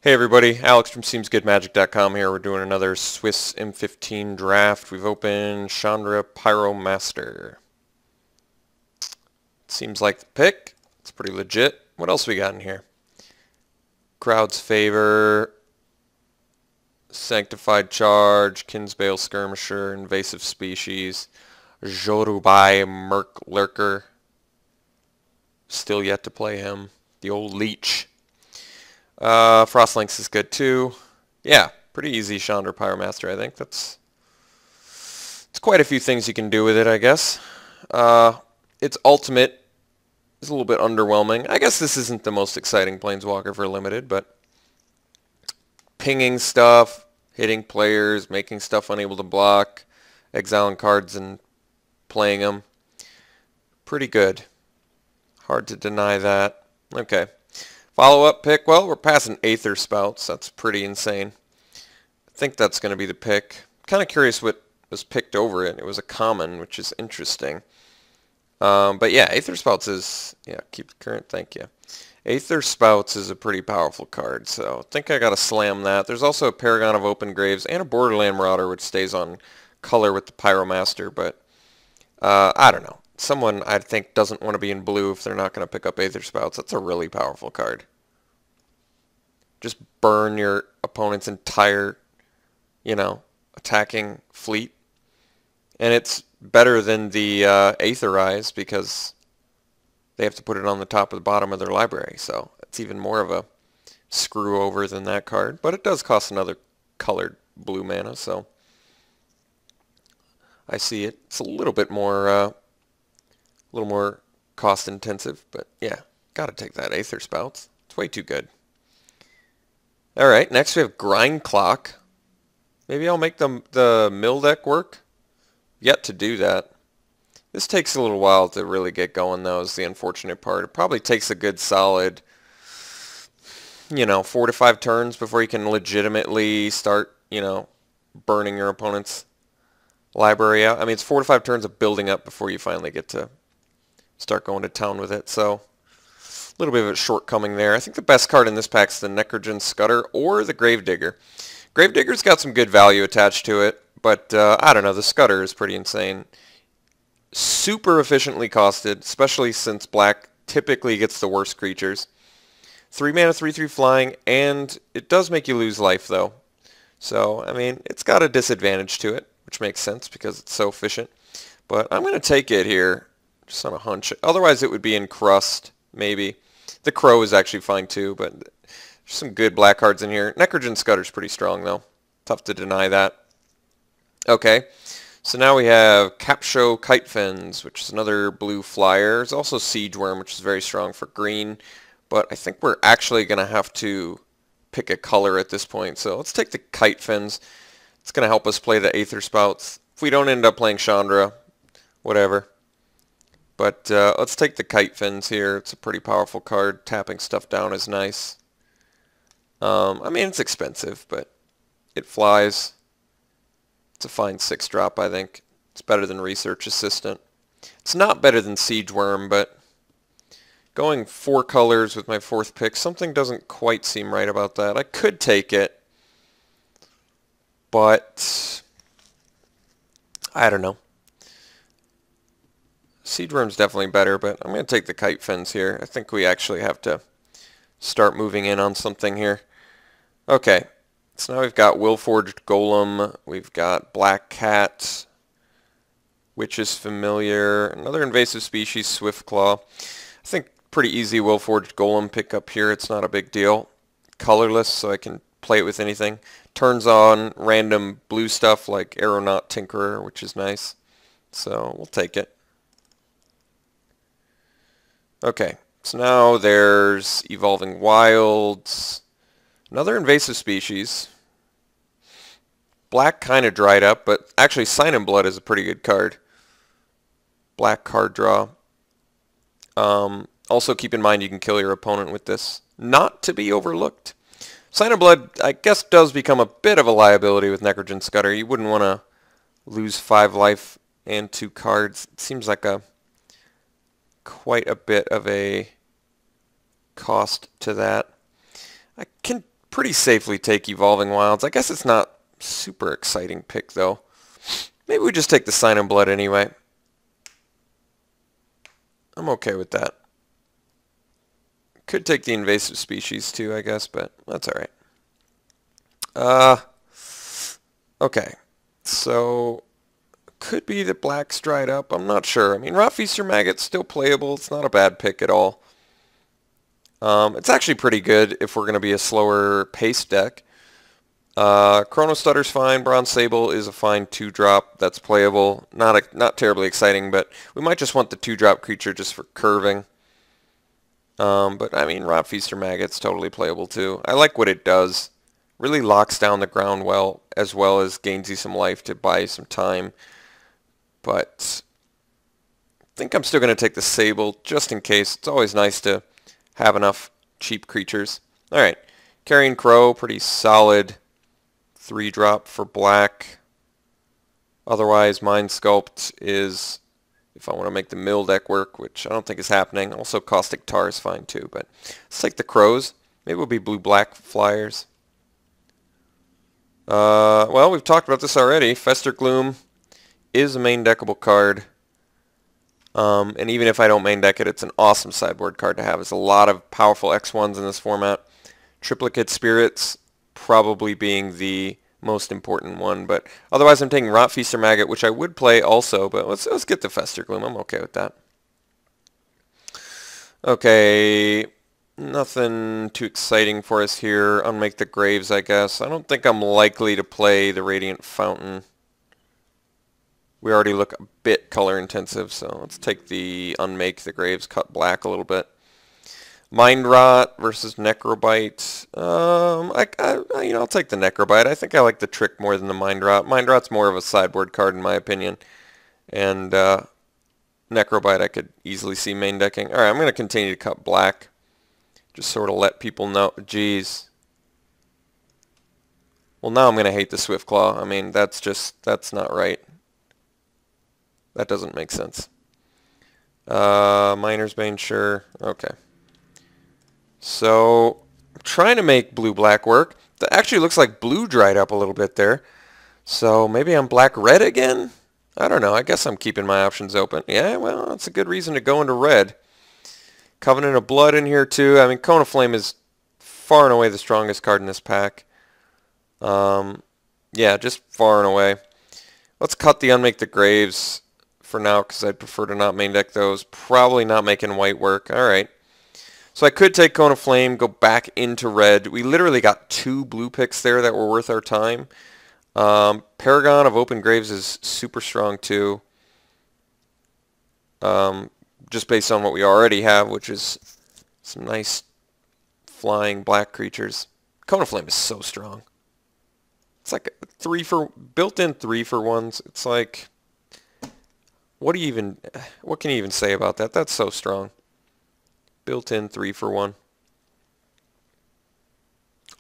Hey everybody, Alex from SeemsGoodMagic.com here. We're doing another Swiss M15 draft. We've opened Chandra Pyromaster. Seems like the pick. It's pretty legit. What else we got in here? Crowd's Favor, Sanctified Charge, Kinsbale Skirmisher, Invasive Species, Jorubai Merc Lurker. Still yet to play him. The old Leech. Frostlinks is good too. Yeah, pretty easy Chandra Pyromaster, I think. It's quite a few things you can do with it, I guess. Its ultimate is a little bit underwhelming. I guess this isn't the most exciting Planeswalker for Limited, but pinging stuff, hitting players, making stuff unable to block, exiling cards and playing them. Pretty good. Hard to deny that. Okay. Follow-up pick, well, we're passing Aether Spouts. That's pretty insane. I think that's going to be the pick. Kind of curious what was picked over it. It was a common, which is interesting. But yeah, Aether Spouts is, yeah, keep the current, thank you. Aether Spouts is a pretty powerful card, so I think I got to slam that. There's also a Paragon of Open Graves and a Borderland Marauder, which stays on color with the Pyromaster, but I don't know. Someone, I think, doesn't want to be in blue if they're not going to pick up Aether Spouts. That's a really powerful card. Just burn your opponent's entire, attacking fleet. And it's better than the Aetherize because they have to put it on the top or the bottom of their library. So it's even more of a screw over than that card. But it does cost another colored blue mana, so I see it. It's a little bit more cost intensive, but yeah, gotta take that Aether Spouts. It's way too good. Alright, next we have Grind Clock. Maybe I'll make the mill deck work. Yet to do that. This takes a little while to really get going though, is the unfortunate part. It probably takes a good solid, 4 to 5 turns before you can legitimately start, burning your opponent's library out. I mean, it's 4 to 5 turns of building up before you finally get to start going to town with it, so a little bit of a shortcoming there. I think the best card in this pack is the Necrogen Scudder or the Gravedigger. Gravedigger's got some good value attached to it, but I don't know, the Scudder is pretty insane. Super efficiently costed, especially since black typically gets the worst creatures. 3 mana, 3/3 flying, and it does make you lose life though. So, I mean, it's got a disadvantage to it, which makes sense because it's so efficient. But I'm going to take it here. Just on a hunch. Otherwise it would be in Crust, maybe. The Crow is actually fine too, but there's some good black cards in here. Necrogen Scudder's pretty strong though. Tough to deny that. Okay, so now we have Capsho Kite Fins, which is another blue flyer. There's also Siege Worm, which is very strong for green, but I think we're actually going to have to pick a color at this point. So let's take the Kite Fins. It's going to help us play the Aether Spouts. If we don't end up playing Chandra, whatever. But let's take the Kite Fins here. It's a pretty powerful card. Tapping stuff down is nice. I mean, it's expensive, but it flies. It's a fine 6-drop, I think. It's better than Research Assistant. It's not better than Siege Worm, but going 4 colors with my 4th pick, something doesn't quite seem right about that. I could take it, but I don't know. Siege Worm's definitely better, but I'm going to take the Kite Fins here. I think we actually have to start moving in on something here. Okay, so now we've got Willforged Golem, we've got Black Cat, Witch's Familiar, another invasive species, Swiftclaw. I think pretty easy Willforged Golem pickup here. It's not a big deal. Colorless, so I can play it with anything. Turns on random blue stuff like Aeronaut Tinkerer, which is nice. So we'll take it. Okay, so now there's Evolving Wilds, another invasive species. Black kind of dried up, but actually Sign in Blood is a pretty good card. Black card draw. Also keep in mind you can kill your opponent with this. Not to be overlooked. Sign in Blood, I guess, does become a bit of a liability with Necrogen Scudder. You wouldn't want to lose 5 life and 2 cards. It seems like quite a bit of a cost to that. I can pretty safely take Evolving Wilds. I guess it's not super exciting pick, though. Maybe we just take the Sign in Blood anyway. I'm okay with that. Could take the Invasive Species, too, I guess, but that's alright. Okay. So, could be that Black's dried up. I'm not sure. I mean, Rot Feaster Maggot's still playable. It's not a bad pick at all. It's actually pretty good if we're going to be a slower paced deck. Chrono Stutter's fine. Bronze Sable is a fine 2-drop. That's playable. Not terribly exciting, but we might just want the 2-drop creature just for curving. But I mean, Rot Feaster Maggot's totally playable too. I like what it does. Really locks down the ground well as gains you some life to buy you some time. But I think I'm still going to take the Sable just in case. It's always nice to have enough cheap creatures. Alright, Carrion Crow, pretty solid 3-drop for black. Otherwise, Mind Sculpt is, if I want to make the mill deck work, which I don't think is happening. Also, Caustic Tar is fine too, but let's take the Crows. Maybe it'll be blue-black flyers. Well, we've talked about this already. Fester Gloom is a main deckable card. And even if I don't main deck it, it's an awesome sideboard card to have. There's a lot of powerful X1s in this format. Triplicate Spirits probably being the most important one, but otherwise I'm taking Rot Feaster Maggot, which I would play also, but let's get the Fester Gloom. I'm okay with that. Okay, nothing too exciting for us here. Unmake the Graves, I guess. I don't think I'm likely to play the Radiant Fountain. We already look a bit color intensive, so let's take the Unmake the Graves, cut black a little bit. Mind Rot versus Necrobite. I'll take the Necrobite. I think I like the Trick more than the Mind Rot. Mind Rot's more of a sideboard card in my opinion. And Necrobite I could easily see main decking. Alright, I'm going to continue to cut black. Just sort of let people know. Jeez. Well, now I'm going to hate the Swiftclaw. I mean, that's not right. That doesn't make sense. Miner's Bane, sure. Okay. So, I'm trying to make blue-black work. That actually looks like blue dried up a little bit there. So, maybe I'm black-red again? I don't know. I guess I'm keeping my options open. Yeah, well, that's a good reason to go into red. Covenant of Blood in here, too. I mean, Cone of Flame is far and away the strongest card in this pack. Yeah, just far and away. Let's cut the Unmake the Graves for now, because I'd prefer to not main deck those. Probably not making white work. Alright. So I could take Cone of Flame, go back into red. We literally got 2 blue picks there that were worth our time. Paragon of Open Graves is super strong too. Just based on what we already have, which is some nice flying black creatures. Cone of Flame is so strong. It's like a built-in 3-for-1s. It's like, what can you even say about that? That's so strong. Built-in 3-for-1.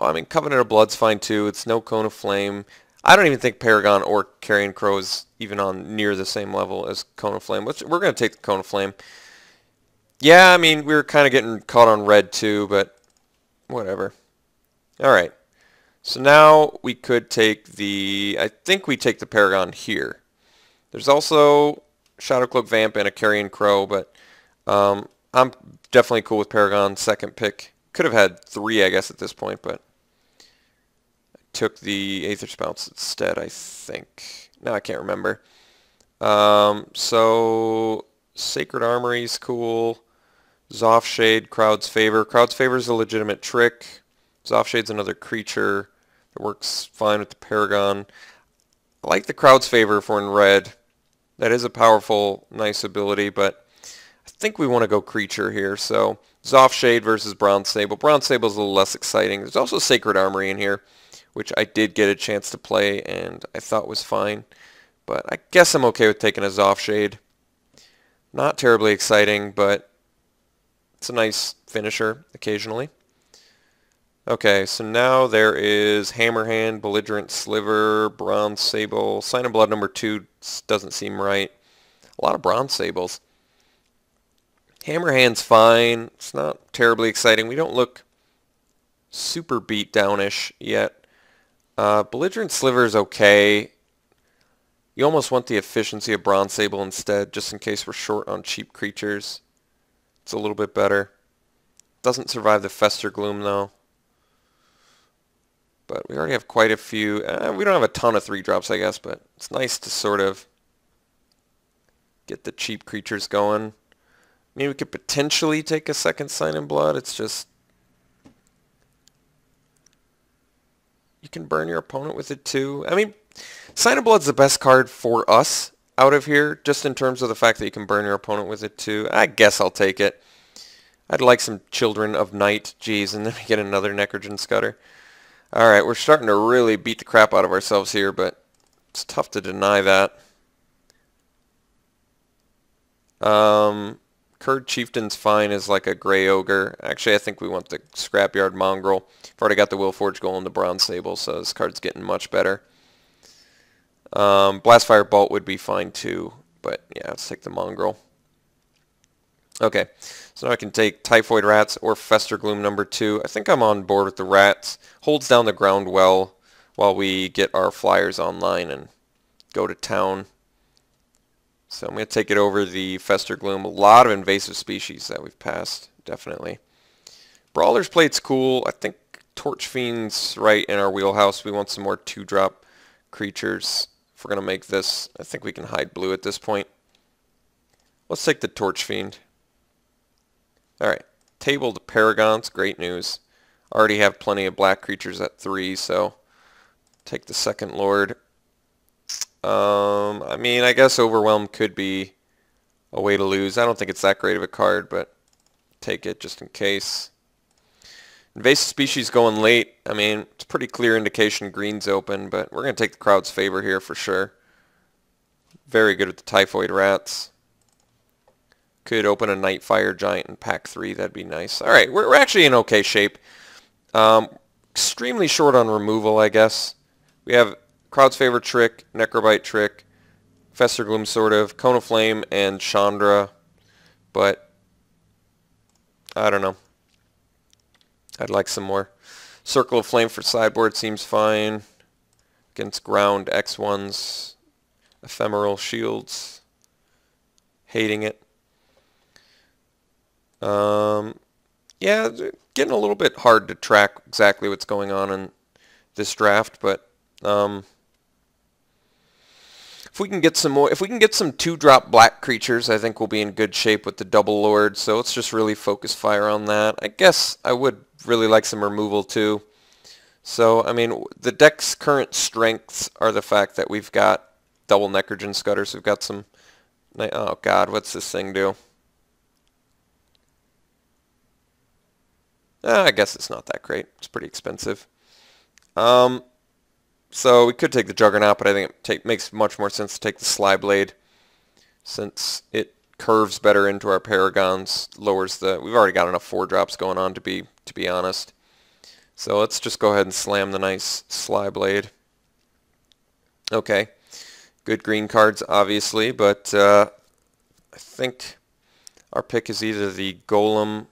Oh, I mean, Covenant of Blood's fine too. It's no Cone of Flame. I don't even think Paragon or Carrion Crow is even on near the same level as Cone of Flame. We're going to take the Cone of Flame. Yeah, I mean, we were kind of getting caught on red too, but whatever. Alright. So now we could take I think we take the Paragon here. There's also Shadowcloak Vamp and a Carrion Crow, but I'm definitely cool with Paragon, second pick. Could have had 3, I guess, at this point, but I took the Aether Spouts instead, I think. No, I can't remember. So, Sacred Armory's cool. Zoffshade, Crowd's Favor. Crowd's Favor is a legitimate trick. Zoffshade's another creature that works fine with the Paragon. I like the Crowd's Favor if we're in red. That is a powerful, nice ability, but I think we want to go creature here. So, Zoffshade versus Bronze Sable. Bronze Sable is a little less exciting. There's also Sacred Armory in here, which I did get a chance to play and I thought was fine. But I guess I'm okay with taking a Zoffshade. Not terribly exciting, but it's a nice finisher occasionally. Okay, so now there is Hammerhand, Belligerent Sliver, Bronze Sable. Sign of Blood number 2 doesn't seem right. A lot of Bronze Sables. Hammerhand's fine. It's not terribly exciting. We don't look super beat downish yet. Belligerent Sliver is okay. You almost want the efficiency of Bronze Sable instead, just in case we're short on cheap creatures. It's a little bit better. Doesn't survive the Fester Gloom though. But we already have quite a few. We don't have a ton of 3-drops, I guess, but it's nice to sort of get the cheap creatures going. I mean, we could potentially take a second Sign in Blood. It's just you can burn your opponent with it too. I mean, Sign in Blood's the best card for us out of here, just in terms of the fact that you can burn your opponent with it too. I guess I'll take it. I'd like some Children of Night. Jeez, and then we get another Necrogen Scudder. Alright, we're starting to really beat the crap out of ourselves here, but it's tough to deny that. Kurd Chieftain's fine as like a Grey Ogre. Actually, I think we want the Scrapyard Mongrel. I've already got the Willforge Golem and the Bronze Sable, so this card's getting much better. Blastfire Bolt would be fine too, but yeah, let's take the Mongrel. Okay, so now I can take Typhoid Rats or Fester Gloom number 2. I think I'm on board with the Rats. Holds down the ground well while we get our flyers online and go to town. So I'm going to take it over the Fester Gloom. A lot of invasive species that we've passed, definitely. Brawler's Plate's cool. I think Torch Fiend's right in our wheelhouse. We want some more 2-drop creatures. If we're going to make this, I think we can hide blue at this point. Let's take the Torch Fiend. Alright, table the Paragons, great news. Already have plenty of black creatures at 3, so take the second Lord. I mean, I guess Overwhelm could be a way to lose. I don't think it's that great of a card, but take it just in case. Invasive Species going late. I mean, it's a pretty clear indication green's open, but we're going to take the crowd's favor here for sure. Very good with the Typhoid Rats. Could open a Nightfire Giant in pack 3. That'd be nice. Alright, we're actually in okay shape. Extremely short on removal, I guess. We have Crowd's Favorite Trick, Necrobite Trick, Fester Gloom sort of, Cone of Flame, and Chandra. But I don't know. I'd like some more. Circle of Flame for sideboard seems fine. Against ground X1s. Ephemeral Shields. Hating it. Yeah, getting a little bit hard to track exactly what's going on in this draft, but if we can get some more, if we can get some 2-drop black creatures, I think we'll be in good shape with the Double Lord. So let's just really focus fire on that. I guess I would really like some removal too. So I mean, the deck's current strengths are the fact that we've got double Necrogen Scudders. We've got some. Oh God, what's this thing do? I guess it's not that great. It's pretty expensive. So we could take the Juggernaut, but I think it makes much more sense to take the Slyblade, since it curves better into our Paragons, lowers the. We've already got enough 4-drops going on to be honest. So let's just go ahead and slam the nice Slyblade. Okay, good green cards obviously, but I think our pick is either the Golem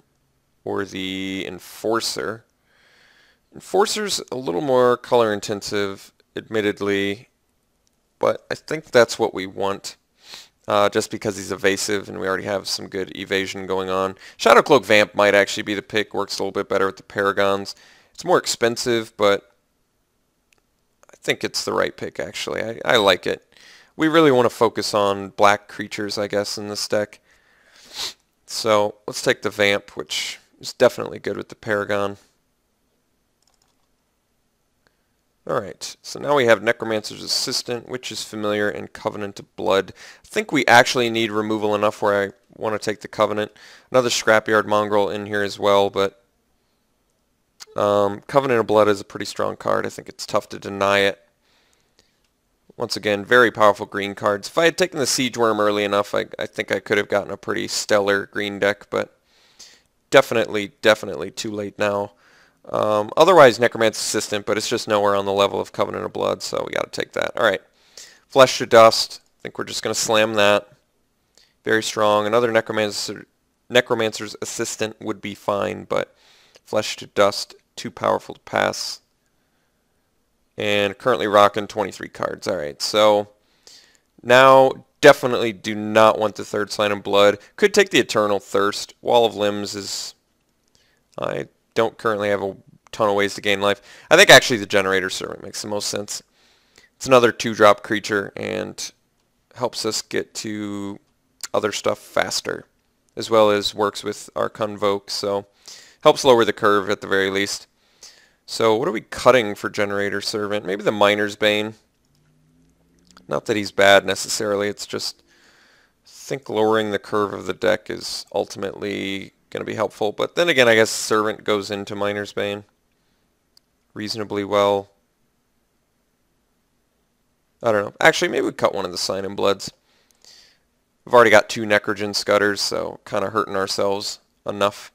or the Enforcer. Enforcer's a little more color intensive, admittedly, but I think that's what we want, just because he's evasive and we already have some good evasion going on. Shadowcloak Vamp might actually be the pick, works a little bit better with the Paragons. It's more expensive, but I think it's the right pick actually. I like it. We really want to focus on black creatures, I guess, in this deck. So let's take the Vamp, which is definitely good with the Paragon. Alright, so now we have Necromancer's Assistant, Witch's Familiar, and Covenant of Blood. I think we actually need removal enough where I want to take the Covenant. Another Scrapyard Mongrel in here as well, but Covenant of Blood is a pretty strong card. I think it's tough to deny it. Once again, very powerful green cards. If I had taken the Siege Worm early enough, I think I could have gotten a pretty stellar green deck, but definitely too late now. Otherwise, Necromancer's Assistant, but it's just nowhere on the level of Covenant of Blood, so we got to take that. Alright, Flesh to Dust. I think we're just going to slam that. Very strong. Another Necromancer's Assistant would be fine, but Flesh to Dust too powerful to pass. And currently rocking 23 cards. Alright, so now definitely do not want the third Sign in Blood. Could take the Eternal Thirst. Wall of Limbs is... I don't currently have a ton of ways to gain life. I think actually the Generator Servant makes the most sense. It's another 2-drop creature and helps us get to other stuff faster, as well as works with our Convoke, so helps lower the curve at the very least. So what are we cutting for Generator Servant? Maybe the Miner's Bane. Not that he's bad necessarily, it's just I think lowering the curve of the deck is ultimately going to be helpful. But then again, I guess Servant goes into Miner's Bane reasonably well. I don't know. Actually, maybe we cut one of the Sign in Bloods. We've already got 2 Necrogen Scutters, so kind of hurting ourselves enough.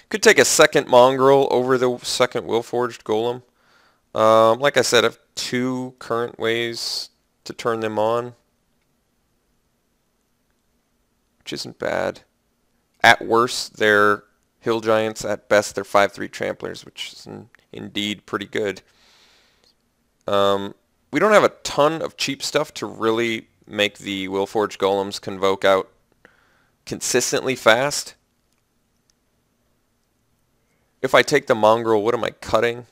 Could take a second Mongrel over the second Willforged Golem. Like I said, I have 2 current ways to turn them on, which isn't bad. At worst, they're Hill Giants. At best, they're 5/3 Tramplers, which is indeed pretty good. We don't have a ton of cheap stuff to really make the Willforged Golems Convoke out consistently fast. If I take the Mongrel, what am I cutting?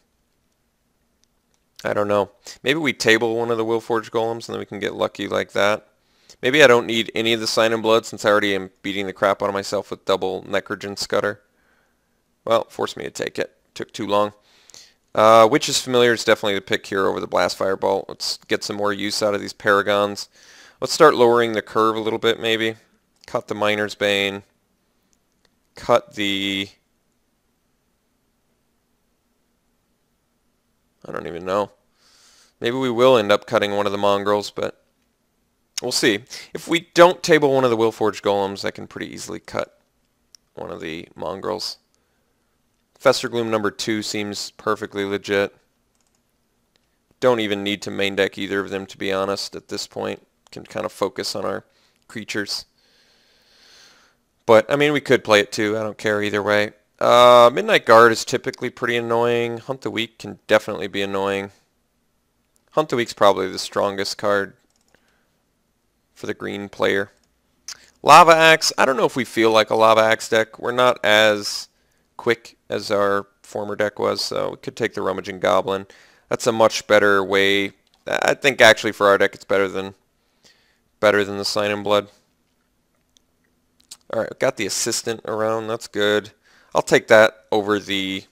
I don't know. Maybe we table one of the Willforged Golems and then we can get lucky like that. Maybe I don't need any of the Sign in Blood since I already am beating the crap out of myself with double Necrogen Scutter. Well, forced me to take it. Took too long. Witch's Familiar is definitely the pick here over the Blast Firebolt. Let's get some more use out of these Paragons. Let's start lowering the curve a little bit maybe. Cut the Miner's Bane. Cut the... I don't even know. Maybe we will end up cutting one of the Mongrels, but we'll see. If we don't table one of the Willforged Golems, I can pretty easily cut one of the Mongrels. Festergloom number 2 seems perfectly legit. Don't even need to main deck either of them, to be honest, at this point. Can kind of focus on our creatures. But, I mean, we could play it too. I don't care either way. Midnight Guard is typically pretty annoying. Hunt the Weak can definitely be annoying. Hunt the Weak's probably the strongest card for the green player. Lava Axe, I don't know if we feel like a Lava Axe deck. We're not as quick as our former deck was, so we could take the Rummaging Goblin. That's a much better way. I think actually for our deck it's better than the Sign in Blood. Alright, got the Assistant around, that's good. I'll take that over the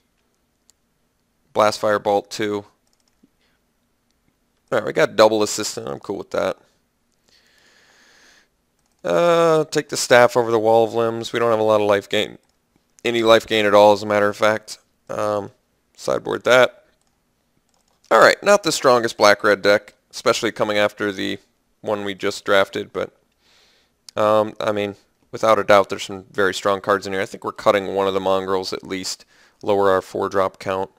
Blast Firebolt too. Alright, we got double Assistant, I'm cool with that. Take the Staff over the Wall of Limbs. We don't have a lot of life gain. Any life gain at all, as a matter of fact. Sideboard that. Alright, not the strongest black-red deck, especially coming after the one we just drafted, but I mean, without a doubt, there's some very strong cards in here. I think we're cutting one of the Mongrels at least, lower our 4-drop count.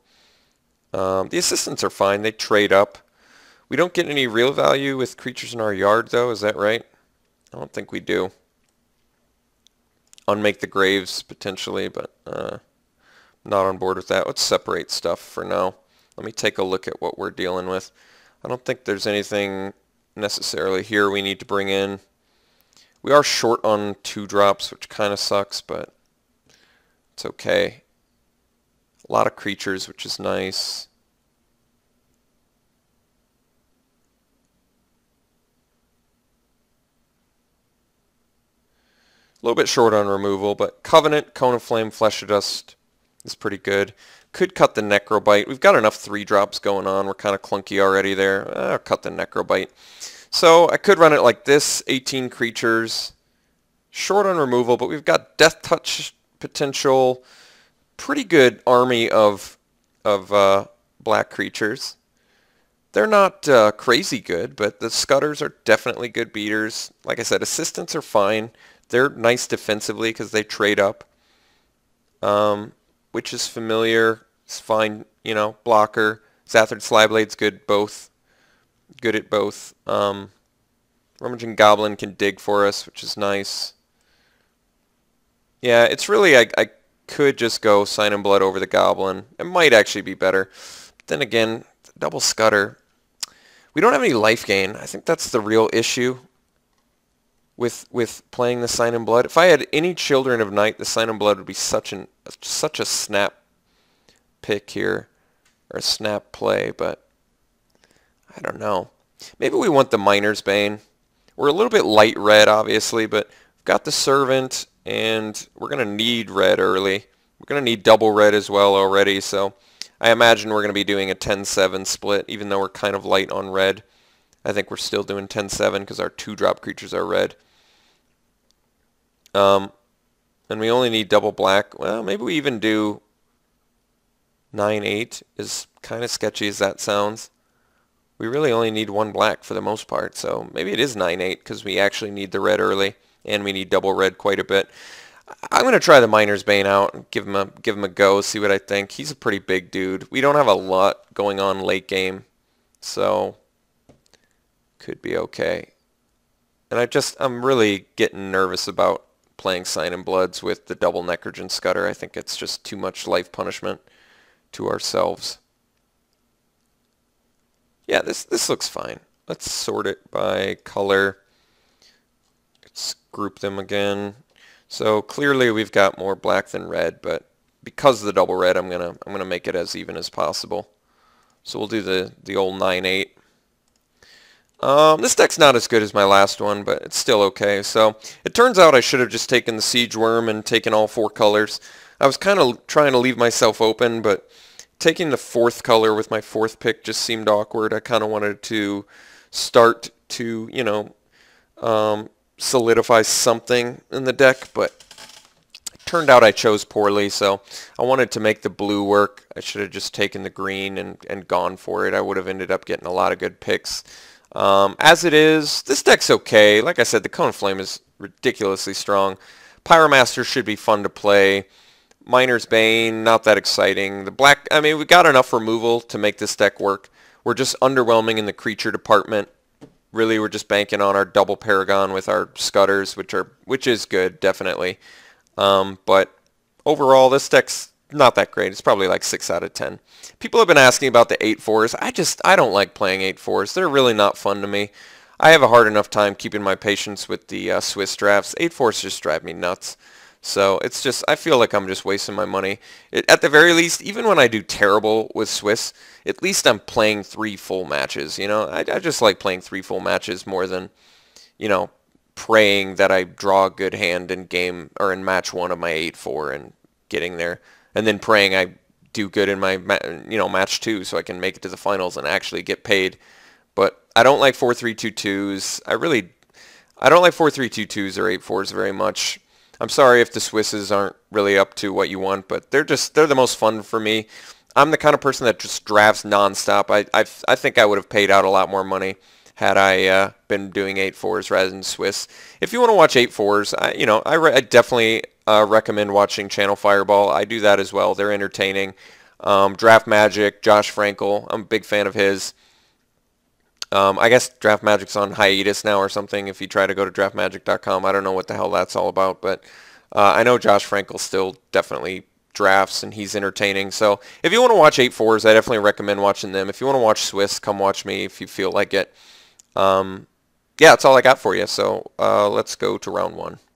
The Assistants are fine. They trade up. We don't get any real value with creatures in our yard, though. Is that right? I don't think we do. Unmake the Graves, potentially, but not on board with that. Let's separate stuff for now. Let me take a look at what we're dealing with. I don't think there's anything necessarily here we need to bring in. We are short on 2-drops, which kind of sucks, but it's okay. A lot of creatures, which is nice. A little bit short on removal, but Covenant, Cone of Flame, Flesh of Dust is pretty good. Could cut the Necrobite. We've got enough 3-drops going on. We're kind of clunky already there. I'll cut the Necrobite. So I could run it like this, 18 creatures. Short on removal, but we've got Death Touch potential. Pretty good army of black creatures. They're not crazy good, but the Scutters are definitely good beaters. Like I said, Assistants are fine. They're nice defensively because they trade up. Witch's Familiar is fine, you know, blocker. Zathard Slyblade's good good at both. Rummaging Goblin can dig for us, which is nice. Yeah, it's really, I could just go Sign in Blood over the Goblin. It might actually be better. But then again, double Scudder. We don't have any life gain. I think that's the real issue with playing the Sign in Blood. If I had any Children of Night, the Sign in Blood would be such a snap pick here, or a snap play, but I don't know. Maybe we want the Miner's Bane. We're a little bit light red, obviously, but we've got the Servant, and we're going to need red early. We're going to need double red as well already, so I imagine we're going to be doing a 10-7 split, even though we're kind of light on red. I think we're still doing 10-7 because our 2-drop creatures are red. And we only need double black. Well, maybe we even do 9-8, as kind of sketchy as that sounds. We really only need 1 black for the most part, so maybe it is 9-8 because we actually need the red early, and we need double red quite a bit. I'm going to try the Miner's Bane out and give him a go, see what I think. He's a pretty big dude. We don't have a lot going on late game, so could be okay. And I'm really getting nervous about playing Sign in Bloods with the double Necrogen Scudder. I think it's just too much life punishment to ourselves. Yeah, this looks fine. Let's sort it by color. Let's group them again. So clearly we've got more black than red, but because of the double red, I'm gonna make it as even as possible. So we'll do the old 9-8. This deck's not as good as my last one, but it's still okay. So it turns out I should have just taken the Siege Worm and taken all 4 colors. I was kind of trying to leave myself open, but taking the 4th color with my 4th pick just seemed awkward. I kind of wanted to start to, you know, solidify something in the deck, but it turned out I chose poorly, so I wanted to make the blue work. I should have just taken the green and gone for it. I would have ended up getting a lot of good picks. As it is, this deck's okay. Like I said, the Cone Flame is ridiculously strong. Pyromaster should be fun to play. Miner's Bane, not that exciting. The black, I mean, we got enough removal to make this deck work. We're just underwhelming in the creature department. Really, we're just banking on our double Paragon with our Scudders, which is good, definitely. But overall, this deck's not that great. It's probably like 6 out of 10. People have been asking about the 8-4s. I don't like playing 8-4s. They're really not fun to me. I have a hard enough time keeping my patience with the Swiss drafts. 8-4s just drive me nuts. So it's just, I feel like I'm just wasting my money. At the very least, even when I do terrible with Swiss, at least I'm playing 3 full matches. You know, I just like playing 3 full matches more than, you know, praying that I draw a good hand in game or in match 1 of my 8-4 and getting there, and then praying I do good in my match 2 so I can make it to the finals and actually get paid. But I don't like 4-3-2-2s. I don't like 4-3-2-2s or 8-4s very much. I'm sorry if the Swisses aren't really up to what you want, but they're the most fun for me. I'm the kind of person that just drafts nonstop. I think I would have paid out a lot more money had I been doing 8-4s rather than Swiss. If you want to watch 8-4s, I definitely recommend watching Channel Fireball. I do that as well. They're entertaining. Draft Magic, Josh Frankel, I'm a big fan of his. I guess Draft Magic's on hiatus now or something if you try to go to draftmagic.com. I don't know what the hell that's all about, but I know Josh Frankel still definitely drafts and he's entertaining. So if you want to watch 8-4s, I definitely recommend watching them. If you want to watch Swiss, come watch me if you feel like it. Yeah, that's all I got for you. So let's go to round 1.